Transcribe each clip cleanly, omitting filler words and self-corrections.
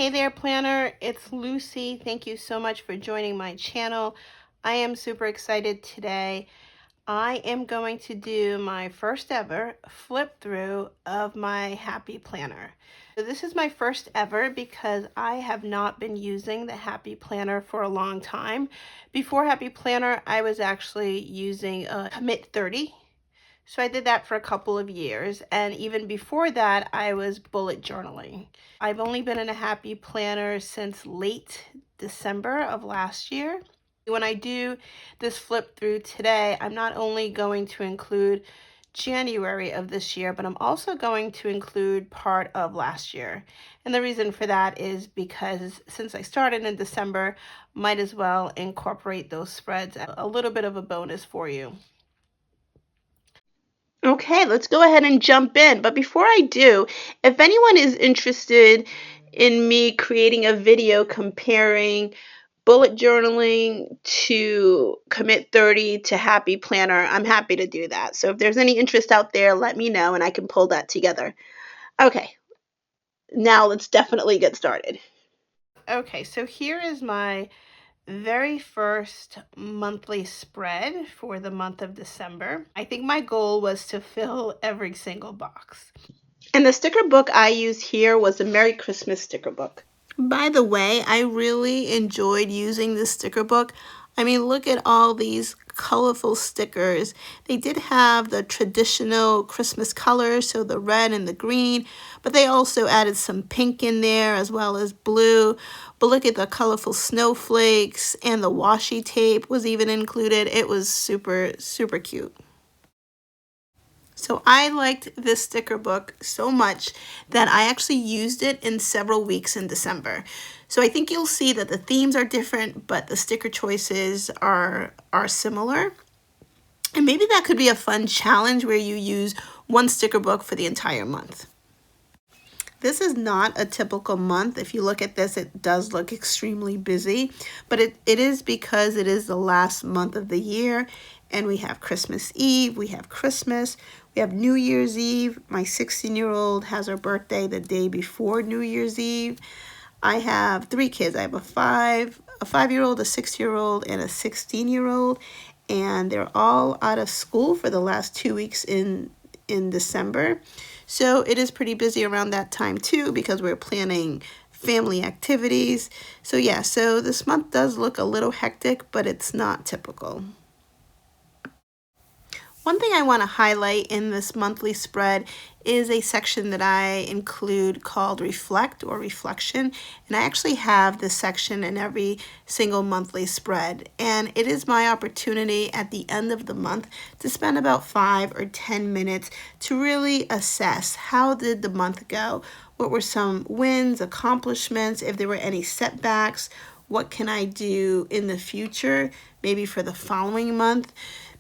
Hey there, planner. It's Lucy. Thank you so much for joining my channel. I am super excited today. I am going to do my first ever flip through of my Happy Planner. So this is my first ever because I have not been using the Happy Planner for a long time. Before Happy Planner, I was actually using a Commit 30. So I did that for a couple of years, and even before that, I was bullet journaling. I've only been in a Happy Planner since late December of last year. When I do this flip through today, I'm not only going to include January of this year, but I'm also going to include part of last year. And the reason for that is because since I started in December, might as well incorporate those spreads, a little bit of a bonus for you. Okay, let's go ahead and jump in. But before I do, if anyone is interested in me creating a video comparing bullet journaling to Commit 30 to Happy Planner, I'm happy to do that. So if there's any interest out there, let me know and I can pull that together. Okay, now let's definitely get started. Okay, so here is my very first monthly spread for the month of December. I think my goal was to fill every single box. And the sticker book I used here was the Merry Christmas sticker book. By the way, I really enjoyed using this sticker book. I mean, look at all these colorful stickers. They did have the traditional Christmas colors, so the red and the green, but they also added some pink in there as well as blue. But look at the colorful snowflakes, and the washi tape was even included. It was super, super cute. So I liked this sticker book so much that I actually used it in several weeks in December. So I think you'll see that the themes are different, but the sticker choices are similar. And maybe that could be a fun challenge where you use one sticker book for the entire month. This is not a typical month. If you look at this, it does look extremely busy, but it is because it is the last month of the year, and we have Christmas Eve, we have Christmas, we have New Year's Eve. My 16-year-old has her birthday the day before New Year's Eve. I have 3 kids. I have a 5-year-old, a 6-year-old, and a 16-year-old, and they're all out of school for the last 2 weeks in December. So it is pretty busy around that time too because we're planning family activities. So yeah, so this month does look a little hectic, but it's not typical. One thing I want to highlight in this monthly spread is a section that I include called Reflect or Reflection. And I actually have this section in every single monthly spread. And it is my opportunity at the end of the month to spend about 5 or 10 minutes to really assess how did the month go? What were some wins, accomplishments, if there were any setbacks? What can I do in the future, maybe for the following month?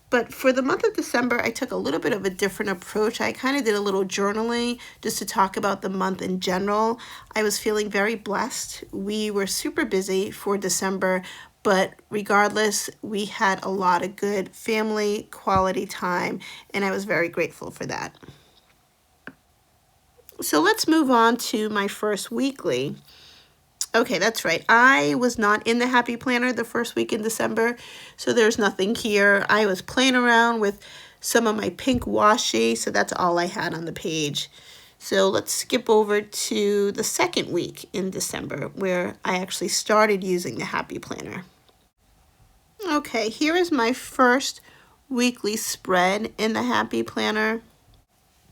But for the month of December, I took a little bit of a different approach. I kind of did a little journaling just to talk about the month in general. I was feeling very blessed. We were super busy for December, but regardless, we had a lot of good family quality time, and I was very grateful for that. So let's move on to my first weekly. Okay, that's right. I was not in the Happy Planner the first week in December, so there's nothing here. I was playing around with some of my pink washi, so that's all I had on the page. So let's skip over to the second week in December where I actually started using the Happy Planner. Okay, here is my first weekly spread in the Happy Planner.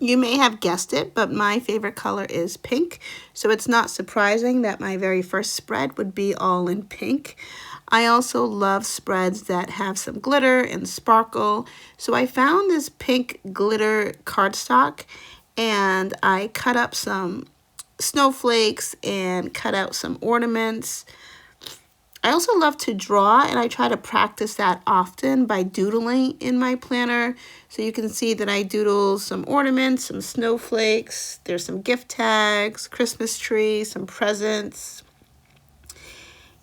You may have guessed it, but my favorite color is pink, so it's not surprising that my very first spread would be all in pink. I also love spreads that have some glitter and sparkle, so I found this pink glitter cardstock, and I cut up some snowflakes and cut out some ornaments. I also love to draw, and I try to practice that often by doodling in my planner. So you can see that I doodle some ornaments, some snowflakes, there's some gift tags, Christmas tree, some presents.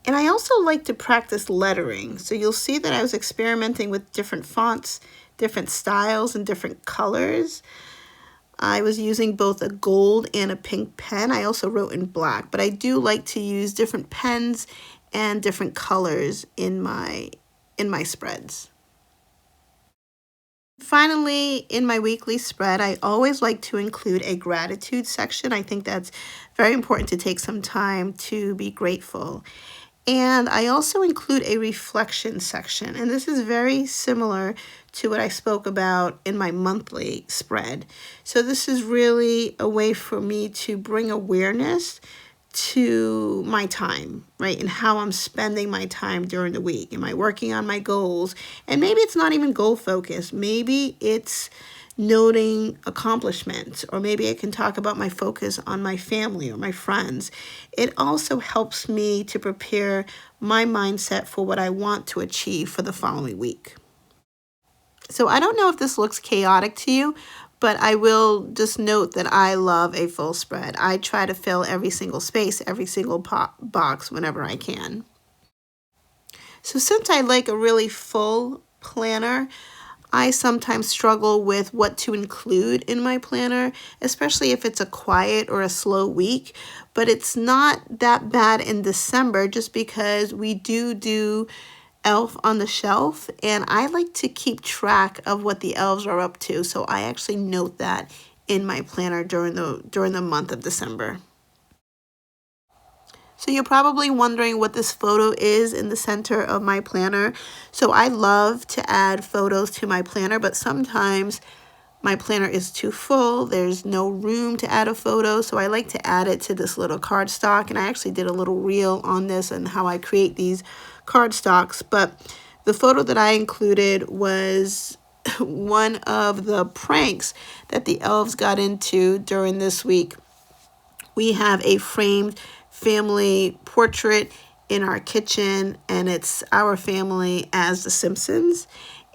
And I also like to practice lettering. So you'll see that I was experimenting with different fonts, different styles, and different colors. I was using both a gold and a pink pen. I also wrote in black, but I do like to use different pens and different colors in my spreads. Finally, in my weekly spread, I always like to include a gratitude section. I think that's very important to take some time to be grateful. And I also include a reflection section. And this is very similar to what I spoke about in my monthly spread. So this is really a way for me to bring awareness to my time, right? And how I'm spending my time during the week. Am I working on my goals? And maybe it's not even goal focused. Maybe it's noting accomplishments, or maybe I can talk about my focus on my family or my friends. It also helps me to prepare my mindset for what I want to achieve for the following week. So I don't know if this looks chaotic to you, but I will just note that I love a full spread. I try to fill every single space, every single box whenever I can. So since I like a really full planner, I sometimes struggle with what to include in my planner, especially if it's a quiet or a slow week. But it's not that bad in December just because we do Elf on the Shelf, and I like to keep track of what the elves are up to, so I actually note that in my planner during the month of December. So you're probably wondering what this photo is in the center of my planner. So I love to add photos to my planner, but sometimes my planner is too full. There's no room to add a photo, so I like to add it to this little cardstock. And I actually did a little reel on this and how I create these cardstocks. But the photo that I included was one of the pranks that the elves got into during this week. We have a framed family portrait in our kitchen, and it's our family as the Simpsons.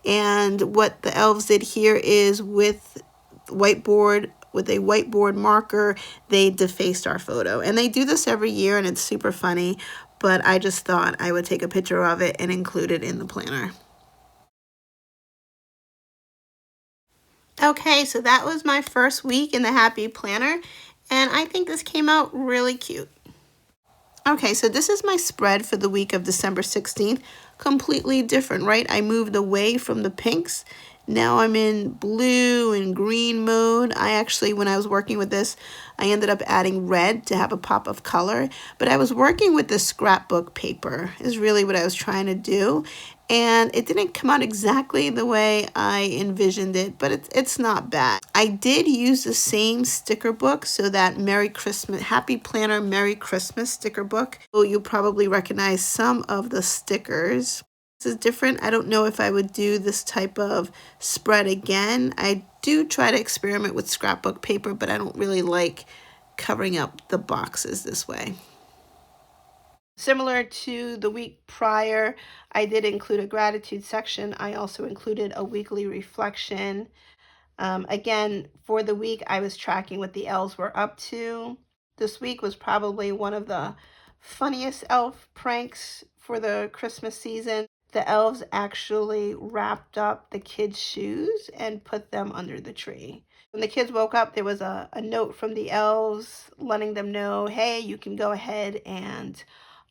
And what the elves did here is with a whiteboard marker, they defaced our photo. And they do this every year, and it's super funny, but I just thought I would take a picture of it and include it in the planner. Okay, so that was my first week in the Happy Planner, and I think this came out really cute. Okay, so this is my spread for the week of December 16th. Completely different, right? I moved away from the pinks. Now I'm in blue and green mode. I actually, when I was working with this, I ended up adding red to have a pop of color. But I was working with the scrapbook paper is really what I was trying to do. And it didn't come out exactly the way I envisioned it, but it's not bad. I did use the same sticker book, so that Merry Christmas, Happy Planner Merry Christmas sticker book. So you'll probably recognize some of the stickers. This is different. I don't know if I would do this type of spread again. I do try to experiment with scrapbook paper, but I don't really like covering up the boxes this way. Similar to the week prior, I did include a gratitude section. I also included a weekly reflection. Again, for the week, I was tracking what the elves were up to. This week was probably one of the funniest elf pranks for the Christmas season. The elves actually wrapped up the kids' shoes and put them under the tree. When the kids woke up, there was a note from the elves letting them know, hey, you can go ahead and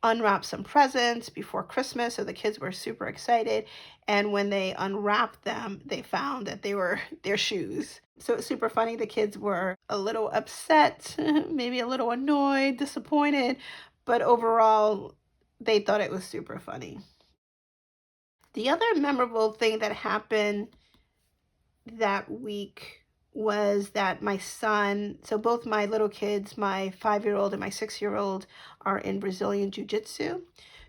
unwrap some presents before Christmas. So the kids were super excited. And when they unwrapped them, they found that they were their shoes. So it's super funny. The kids were a little upset, maybe a little annoyed, disappointed, but overall, they thought it was super funny. The other memorable thing that happened that week was that my son, so both my little kids, my 5-year-old and my 6-year-old, are in Brazilian Jiu-Jitsu.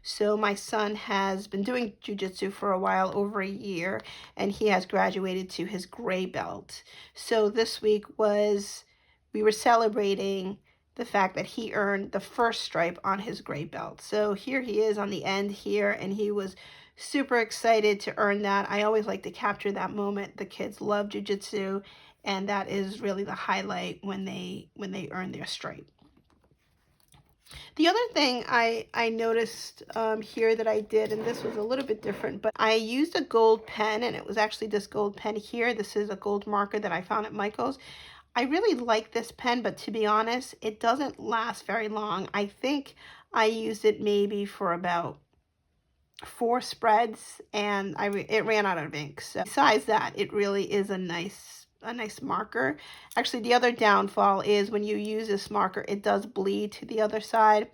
So my son has been doing Jiu-Jitsu for a while, over a year, and he has graduated to his gray belt. So this week we were celebrating the fact that he earned the first stripe on his gray belt. So here he is on the end here, and he was super excited to earn that. I always like to capture that moment. The kids love jiu-jitsu, and that is really the highlight when they earn their stripe. The other thing I noticed here that I did, and this was a little bit different, but I used a gold pen, and it was actually this gold pen here. This is a gold marker that I found at Michael's. I really like this pen, but to be honest, it doesn't last very long. I think I used it maybe for about 4 spreads, and it ran out of ink. So besides that, it really is a nice marker. Actually, the other downfall is when you use this marker, it does bleed to the other side.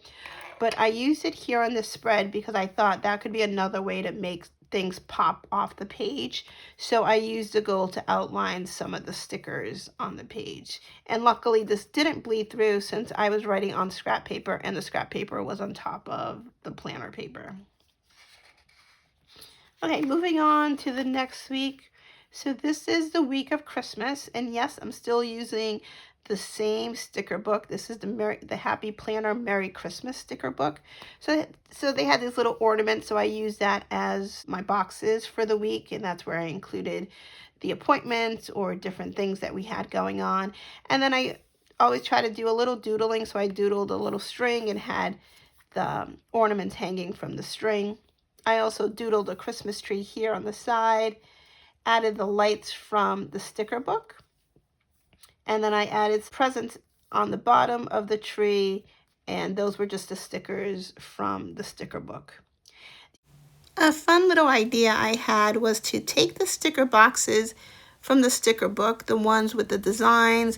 But I used it here on this spread because I thought that could be another way to make things pop off the page. So I used the gold to outline some of the stickers on the page. And luckily this didn't bleed through since I was writing on scrap paper and the scrap paper was on top of the planner paper. Okay, moving on to the next week. So this is the week of Christmas, and yes, I'm still using the same sticker book. This is the Happy Planner Merry Christmas sticker book. So they had these little ornaments, so I used that as my boxes for the week, and that's where I included the appointments or different things that we had going on. And then I always try to do a little doodling, so I doodled a little string and had the ornaments hanging from the string. I also doodled a Christmas tree here on the side, added the lights from the sticker book, and then I added presents on the bottom of the tree, and those were just the stickers from the sticker book. A fun little idea I had was to take the sticker boxes from the sticker book, the ones with the designs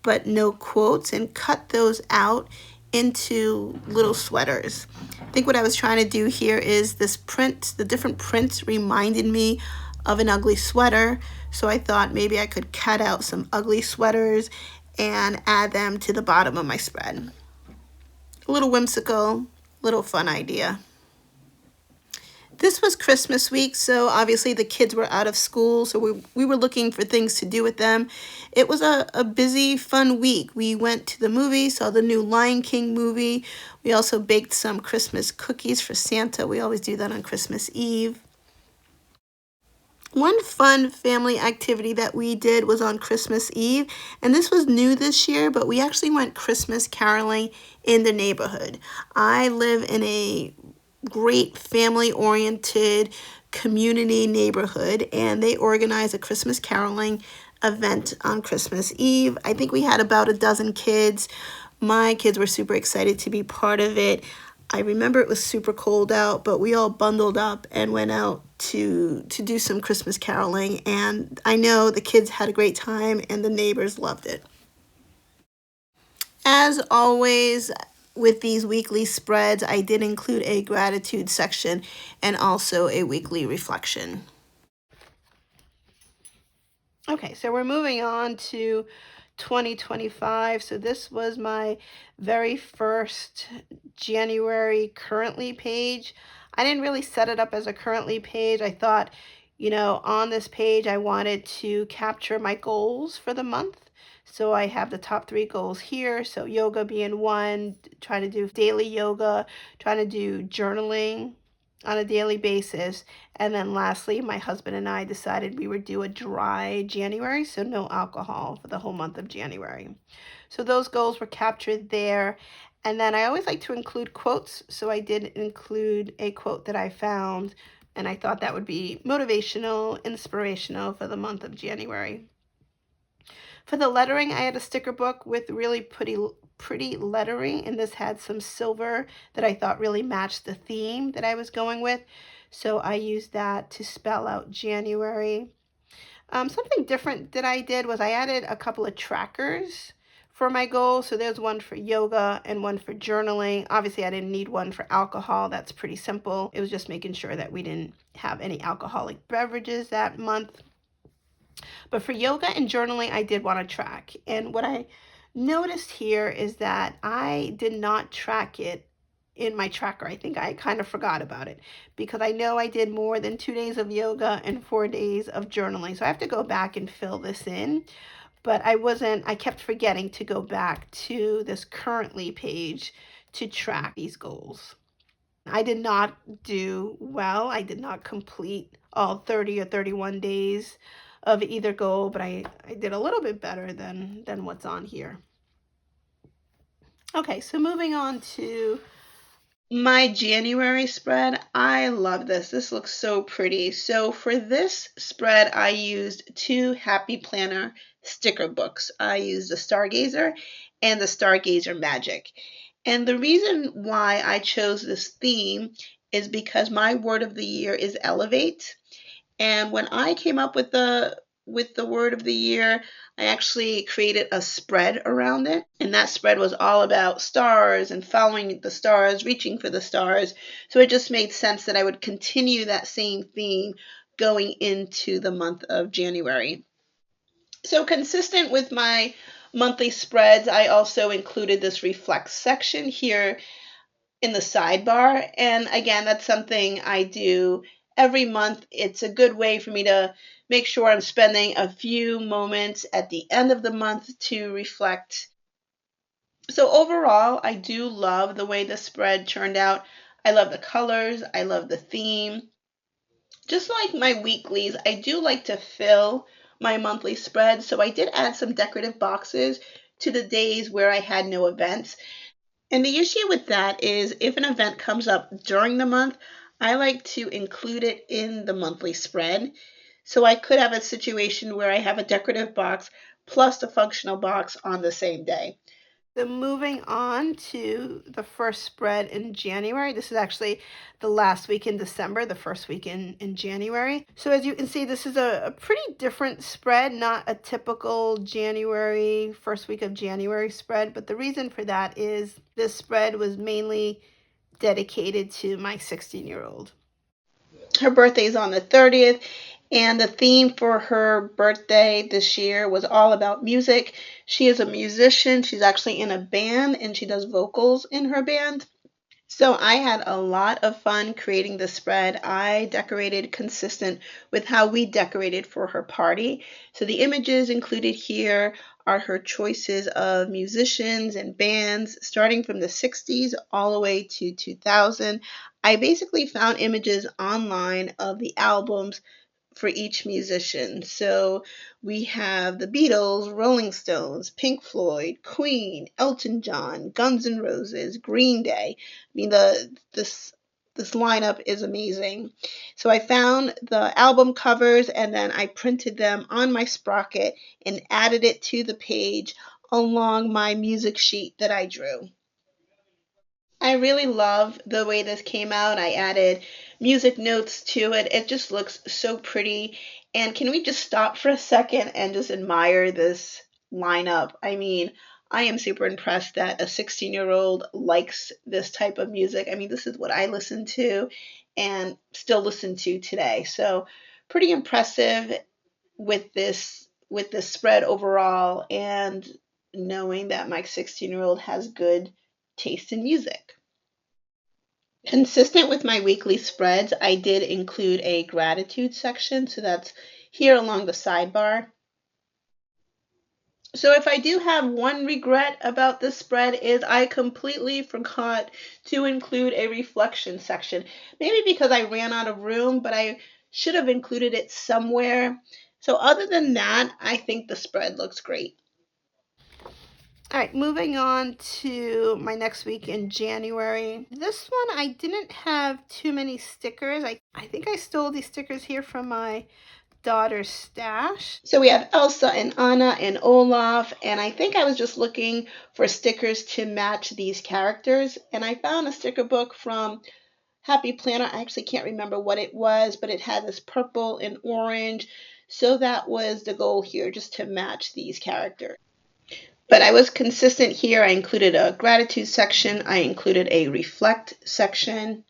but no quotes, and cut those out into little sweaters. I think what I was trying to do here is this print, the different prints reminded me of an ugly sweater, so I thought maybe I could cut out some ugly sweaters and add them to the bottom of my spread. A little whimsical, little fun idea. This was Christmas week, so obviously the kids were out of school, so we were looking for things to do with them. It was a busy, fun week. We went to the movie, saw the new Lion King movie. We also baked some Christmas cookies for Santa. We always do that on Christmas Eve. One fun family activity that we did was on Christmas Eve, and this was new this year, but we actually went Christmas caroling in the neighborhood. I live in a great family-oriented community neighborhood, and they organize a Christmas caroling event on Christmas Eve. I think we had about a dozen kids. My kids were super excited to be part of it. I remember it was super cold out, but we all bundled up and went out to do some Christmas caroling, and I know the kids had a great time and the neighbors loved it. As always, with these weekly spreads, I did include a gratitude section and also a weekly reflection. Okay, so we're moving on to 2025. So this was my very first January currently page. I didn't really set it up as a currently page. I thought, on this page, I wanted to capture my goals for the month. So I have the top 3 goals here. So yoga being one, trying to do daily yoga, trying to do journaling on a daily basis. And then lastly, my husband and I decided we would do a dry January, so no alcohol for the whole month of January. So those goals were captured there. And then I always like to include quotes. So I did include a quote that I found, and I thought that would be motivational, inspirational for the month of January. For the lettering, I had a sticker book with really pretty lettering, and this had some silver that I thought really matched the theme that I was going with. So I used that to spell out January. Something different that I did was I added a couple of trackers for my goals. So there's one for yoga and one for journaling. Obviously, I didn't need one for alcohol. That's pretty simple. It was just making sure that we didn't have any alcoholic beverages that month. But for yoga and journaling, I did want to track. And what I noticed here is that I did not track it in my tracker. I think I kind of forgot about it because I know I did more than 2 days of yoga and 4 days of journaling. So I have to go back and fill this in. But I kept forgetting to go back to this currently page to track these goals. I did not do well. I did not complete all 30 or 31 days of either goal, but I did a little bit better than what's on here. Okay, so moving on to My January spread, I love this. This looks so pretty. So for this spread, I used two Happy Planner sticker books. I used the Stargazer and the Stargazer Magic. And the reason why I chose this theme is because my word of the year is elevate. And when I came up with the word of the year, I actually created a spread around it. And that spread was all about stars and following the stars, reaching for the stars. So it just made sense that I would continue that same theme going into the month of January. So consistent with my monthly spreads, I also included this reflect section here in the sidebar. And again, that's something I do every month. It's a good way for me to make sure I'm spending a few moments at the end of the month to reflect. So overall, I do love the way the spread turned out. I love the colors, I love the theme. Just like my weeklies, I do like to fill my monthly spread. So I did add some decorative boxes to the days where I had no events. And the issue with that is if an event comes up during the month, I like to include it in the monthly spread. So I could have a situation where I have a decorative box plus a functional box on the same day. So moving on to the first spread in January. This is actually the last week in December, the first week in January. So as you can see, this is a pretty different spread, not a typical January, first week of January spread. But the reason for that is this spread was mainly dedicated to my 16-year-old. Her birthday is on the 30th, and the theme for her birthday this year was all about music. She is a musician. She's actually in a band and she does vocals in her band. So I had a lot of fun creating the spread. I decorated consistent with how we decorated for her party. So the images included here are her choices of musicians and bands starting from the 60s all the way to 2000. I basically found images online of the albums for each musician. So we have the Beatles, Rolling Stones, Pink Floyd, Queen, Elton John, Guns N' Roses, Green Day. I mean, this lineup is amazing. So I found the album covers and then I printed them on my sprocket and added it to the page along my music sheet that I drew. I really love the way this came out. I added music notes to it. It just looks so pretty. And can we just stop for a second and just admire this lineup? I mean, I am super impressed that a 16-year-old likes this type of music. I mean, this is what I listen to and still listen to today. So, pretty impressive with this spread overall and knowing that my 16-year-old has good taste in music. Consistent with my weekly spreads, I did include a gratitude section, so that's here along the sidebar. So if I do have one regret about this spread is I completely forgot to include a reflection section. Maybe because I ran out of room, but I should have included it somewhere. So other than that, I think the spread looks great. All right, moving on to my next week in January. This one, I didn't have too many stickers. I think I stole these stickers here from my daughter's stash. So we have Elsa and Anna and Olaf, and I think I was just looking for stickers to match these characters, and I found a sticker book from Happy Planner. I actually can't remember what it was, but it had this purple and orange. So that was the goal here, just to match these characters. But I was consistent here. I included a gratitude section. I included a reflect section.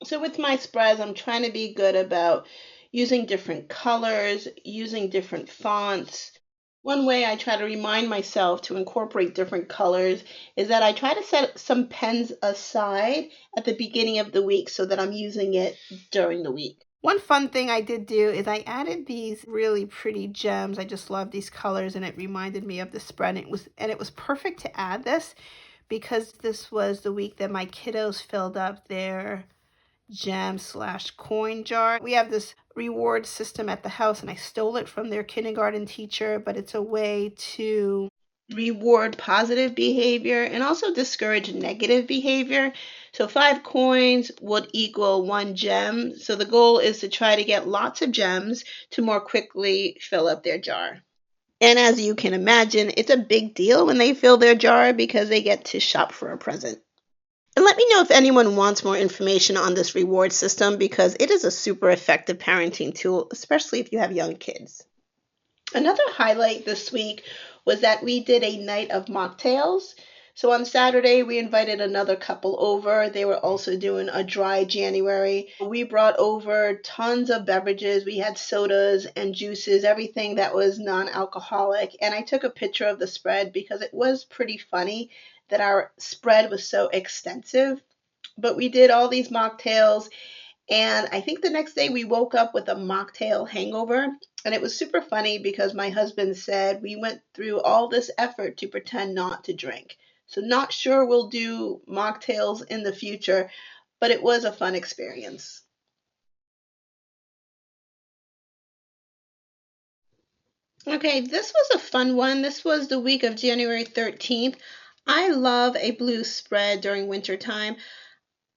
So with my spreads, I'm trying to be good about using different colors, using different fonts. One way I try to remind myself to incorporate different colors is that I try to set some pens aside at the beginning of the week so that I'm using it during the week. One fun thing I did do is I added these really pretty gems. I just love these colors and it reminded me of the spread. And it was perfect to add this because this was the week that my kiddos filled up their gem/coin jar. We have this reward system at the house and I stole it from their kindergarten teacher, but it's a way to reward positive behavior and also discourage negative behavior. So 5 coins would equal 1 gem. So the goal is to try to get lots of gems to more quickly fill up their jar. And as you can imagine, it's a big deal when they fill their jar because they get to shop for a present. And let me know if anyone wants more information on this reward system because it is a super effective parenting tool, especially if you have young kids. Another highlight this week was that we did a night of mocktails. So on Saturday, we invited another couple over. They were also doing a dry January. We brought over tons of beverages. We had sodas and juices, everything that was non alcoholic. And I took a picture of the spread because it was pretty funny that our spread was so extensive. But we did all these mocktails, and I think the next day we woke up with a mocktail hangover. And it was super funny because my husband said we went through all this effort to pretend not to drink. So, not sure we'll do mocktails in the future, but it was a fun experience. Okay, this was a fun one. This was the week of January 13th. I love a blue spread during winter time.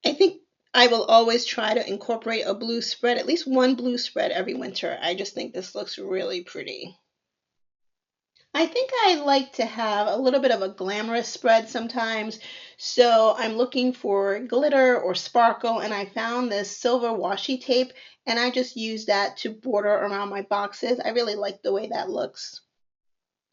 I think I will always try to incorporate a blue spread, at least one blue spread every winter. I just think this looks really pretty. I think I like to have a little bit of a glamorous spread sometimes. So I'm looking for glitter or sparkle, and I found this silver washi tape, and I just use that to border around my boxes. I really like the way that looks.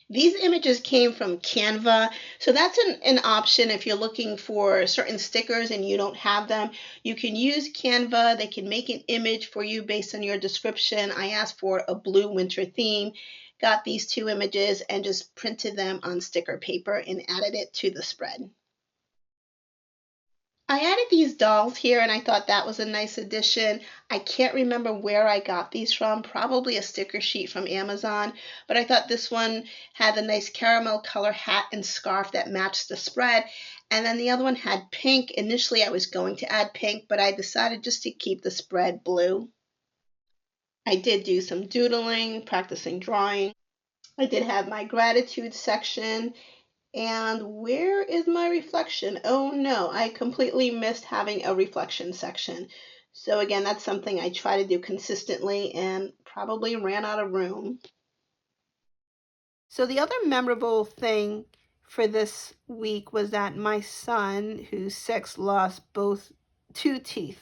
These images came from Canva. So that's an option if you're looking for certain stickers and you don't have them. You can use Canva. They can make an image for you based on your description. I asked for a blue winter theme, got these 2 images and just printed them on sticker paper and added it to the spread. I added these dolls here and I thought that was a nice addition. I can't remember where I got these from, probably a sticker sheet from Amazon, but I thought this one had a nice caramel color hat and scarf that matched the spread. And then the other one had pink. Initially, I was going to add pink, but I decided just to keep the spread blue. I did do some doodling, practicing drawing. I did have my gratitude section. And where is my reflection? Oh no, I completely missed having a reflection section. So again, that's something I try to do consistently and probably ran out of room. So the other memorable thing for this week was that my son, who's 6, lost both 2 teeth.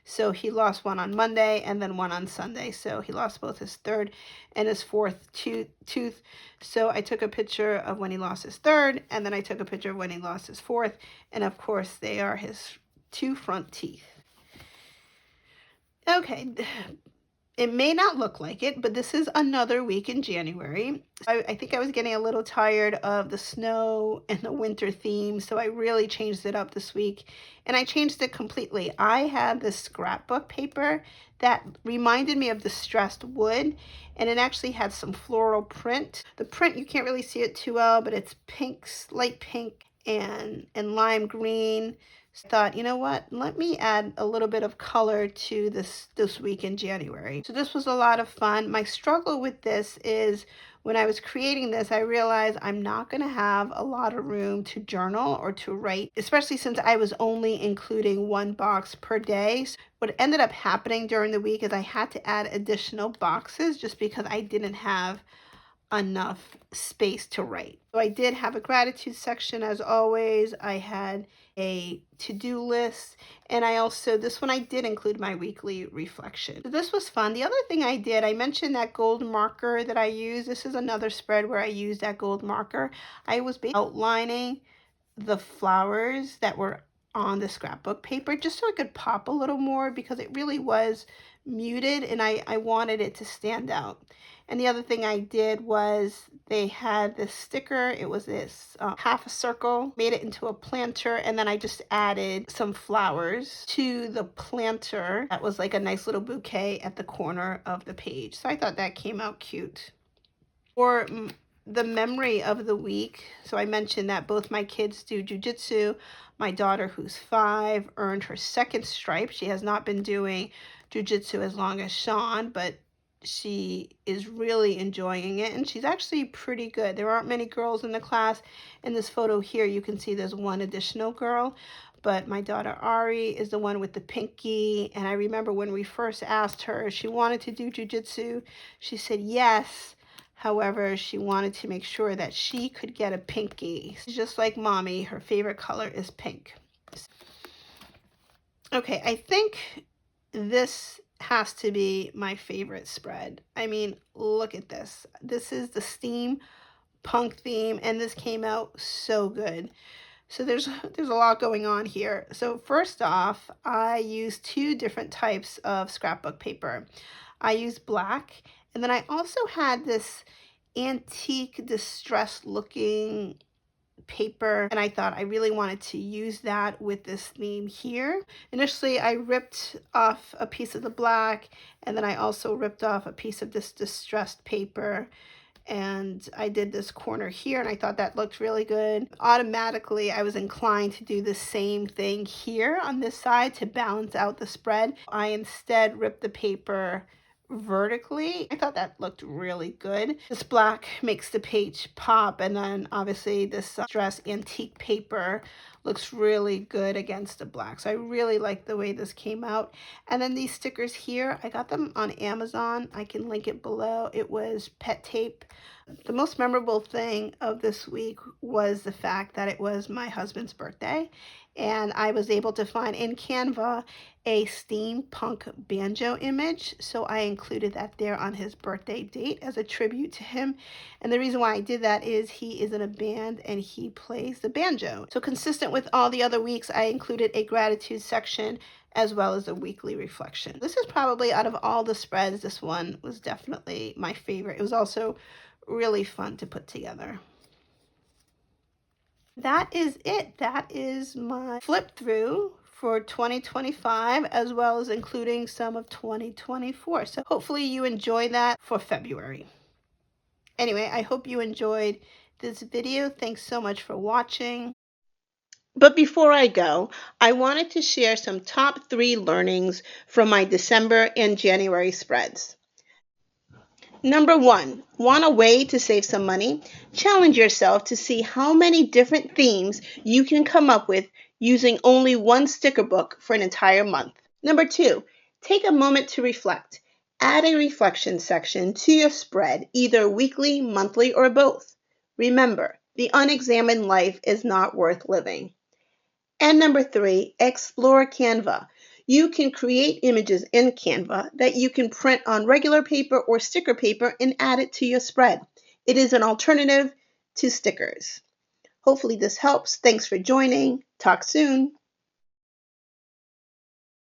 So he lost one on Monday and then one on Sunday. So he lost both his third and his fourth tooth. So I took a picture of when he lost his third, and then I took a picture of when he lost his fourth. And of course, they are his 2 front teeth. Okay, it may not look like it, but this is another week in January. I think I was getting a little tired of the snow and the winter theme, so I really changed it up this week. And I changed it completely. I had this scrapbook paper that reminded me of distressed wood, and it actually had some floral print. The print, you can't really see it too well, but it's pinks, light pink and lime green. Thought, you know what, let me add a little bit of color to this week in January. So this was a lot of fun. My struggle with this is when I was creating this, I realized I'm not going to have a lot of room to journal or to write, especially since I was only including 1 box per day. So what ended up happening during the week is I had to add additional boxes just because I didn't have enough space to write. So I did have a gratitude section as always. I had a to-do list, and I also, this one I did include my weekly reflection. So this was fun. The other thing I did, I mentioned that gold marker that I use. This is another spread where I used that gold marker. I was outlining the flowers that were on the scrapbook paper just so it could pop a little more because it really was muted and I wanted it to stand out. And the other thing I did was they had this sticker. It was this half a circle, made it into a planter, and then I just added some flowers to the planter. That was like a nice little bouquet at the corner of the page. So I thought that came out cute. For the memory of the week, so I mentioned that both my kids do jujitsu. My daughter, who's 5, earned her 2nd stripe. She has not been doing jujitsu as long as Sean, but she is really enjoying it, and she's actually pretty good. There aren't many girls in the class. In this photo here, you can see there's one additional girl, but my daughter Ari is the one with the pinky. And I remember when we first asked her if she wanted to do jujitsu, she said yes. However, she wanted to make sure that she could get a pinky. Just like mommy, her favorite color is pink. Okay, I think this has to be my favorite spread. I mean, look at this. This is the steampunk theme, and this came out so good. So there's a lot going on here. So first off, I used 2 different types of scrapbook paper. I used black, and then I also had this antique distressed looking paper, and I thought I really wanted to use that with this theme here. Initially, I ripped off a piece of the black, and then I also ripped off a piece of this distressed paper, and I did this corner here, and I thought that looked really good. Automatically, I was inclined to do the same thing here on this side to balance out the spread. I instead ripped the paper vertically. I thought that looked really good. This black makes the page pop, and then obviously this dress antique paper looks really good against the black. So I really like the way this came out. And then these stickers here, I got them on Amazon. I can link it below. It was pet tape. The most memorable thing of this week was the fact that it was my husband's birthday, and I was able to find in Canva a steampunk banjo image, so I included that there on his birthday date as a tribute to him. And the reason why I did that is he is in a band and he plays the banjo. So consistent with all the other weeks, I included a gratitude section as well as a weekly reflection. This is probably, out of all the spreads, this one was definitely my favorite. It was also really fun to put together. That is it. That is my flip through for 2025, as well as including some of 2024. So hopefully you enjoy that for February. Anyway, I hope you enjoyed this video. Thanks so much for watching. But before I go, I wanted to share some top 3 learnings from my December and January spreads. Number 1, want a way to save some money? Challenge yourself to see how many different themes you can come up with using only one sticker book for an entire month. Number 2, take a moment to reflect. Add a reflection section to your spread, either weekly, monthly, or both. Remember, the unexamined life is not worth living. And number 3, explore Canva. You can create images in Canva that you can print on regular paper or sticker paper and add it to your spread. It is an alternative to stickers. Hopefully this helps. Thanks for joining. Talk soon.